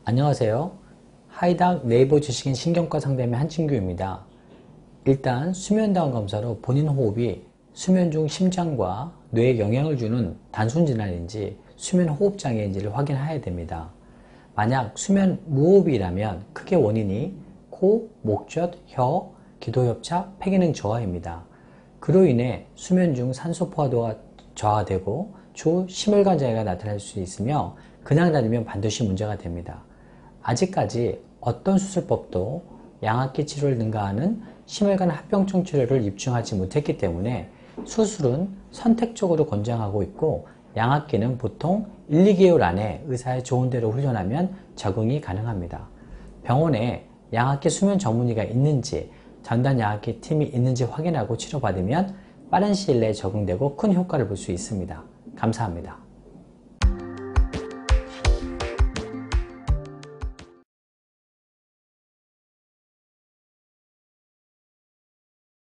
안녕하세요. 하이닥 네이버 지식인 신경과 상담의 한진규입니다. 일단 수면다운 검사로 본인 호흡이 수면 중 심장과 뇌에 영향을 주는 단순 질환인지 수면 호흡 장애인지를 확인해야 됩니다. 만약 수면 무호흡이라면 크게 원인이 코, 목젖, 혀, 기도협착, 폐기능 저하입니다. 그로 인해 수면 중 산소 포화도가 저하되고 주 심혈관 장애가 나타날 수 있으며 그냥 다니면 반드시 문제가 됩니다. 아직까지 어떤 수술법도 양압기 치료를 능가하는 심혈관 합병증 치료를 입증하지 못했기 때문에 수술은 선택적으로 권장하고 있고 양압기는 보통 1, 2개월 안에 의사의 조언 대로 훈련하면 적응이 가능합니다. 병원에 양압기 수면 전문의가 있는지 전담 양압기 팀이 있는지 확인하고 치료받으면 빠른 시일 내에 적응되고 큰 효과를 볼 수 있습니다. 감사합니다.